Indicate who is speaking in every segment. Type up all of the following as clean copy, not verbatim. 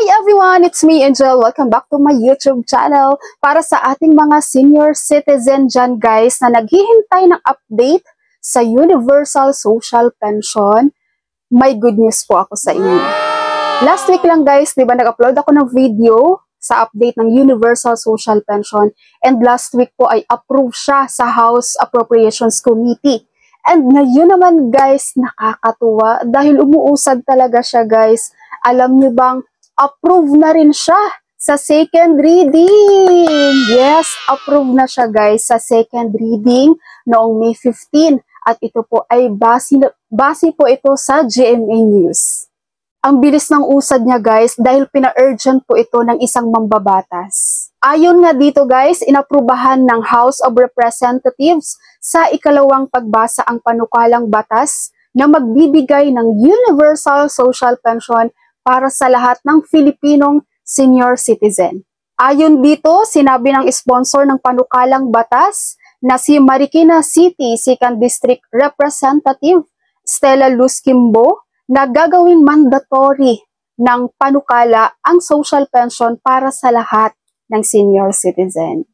Speaker 1: Hi everyone! It's me, Angel. Welcome back to my YouTube channel. Para sa ating mga senior citizen dyan guys na naghihintay ng update sa Universal Social Pension, may good news po ako sa inyo. Last week lang guys, di ba nag-upload ako ng video sa update ng Universal Social Pension, and last week po ay approve siya sa House Appropriations Committee. And ngayon naman guys, nakakatuwa dahil umuusad talaga siya guys. Alam niyo bang approve na rin siya sa second reading? Yes, approve na siya guys sa second reading noong May 15. At ito po ay base po ito sa GMA News. Ang bilis ng usad niya guys dahil pina-urgent po ito ng isang mambabatas. Ayon nga dito guys, inaprubahan ng House of Representatives sa ikalawang pagbasa ang panukalang batas na magbibigay ng Universal Social Pension para sa lahat ng Filipinong senior citizen. Ayon dito, sinabi ng sponsor ng panukalang batas na si Marikina City 2nd District Representative Stella Luz Kimbo na gagawing mandatory ng panukala ang social pension para sa lahat ng senior citizen.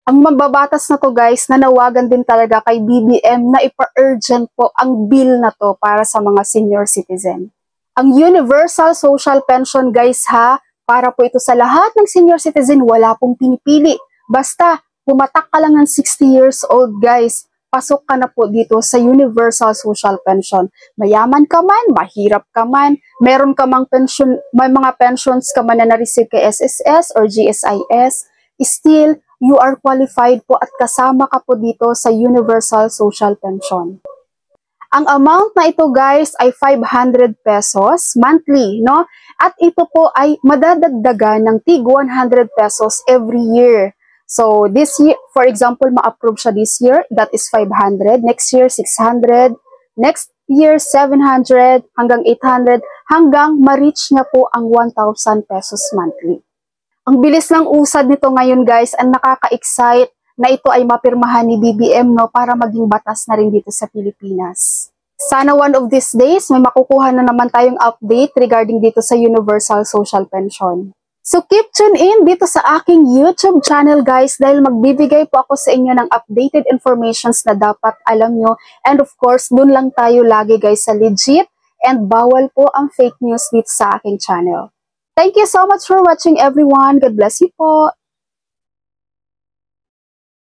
Speaker 1: Ang mambabatas na to guys, nanawagan din talaga kay BBM na ipa-urgent po ang bill na to para sa mga senior citizen. Ang Universal Social Pension guys ha, para po ito sa lahat ng senior citizen, wala pong pinipili. Basta, pumatak ka lang ng 60 years old guys, pasok ka na po dito sa Universal Social Pension. Mayaman ka man, mahirap ka man, meron ka mang pension, may mga pensions ka man na na-receive kay SSS or GSIS, still, you are qualified po at kasama ka po dito sa Universal Social Pension. Ang amount na ito guys ay 500 pesos monthly, no? At ito po ay madadagdagan ng tig 100 pesos every year. So this year, for example, ma-approve siya this year, that is 500. Next year, 600. Next year, 700 hanggang 800 hanggang ma-reach niya po ang 1,000 pesos monthly. Ang bilis ng usad nito ngayon guys, ang nakaka-excite na ito ay mapirmahan ni BBM no, para maging batas na rin dito sa Pilipinas. Sana one of these days may makukuha na naman tayong update regarding dito sa Universal Social Pension. So keep tuned in dito sa aking YouTube channel guys dahil magbibigay po ako sa inyo ng updated informations na dapat alam nyo. And of course, dun lang tayo lagi guys sa legit and bawal po ang fake news dito sa aking channel. Thank you so much for watching everyone. God bless you po.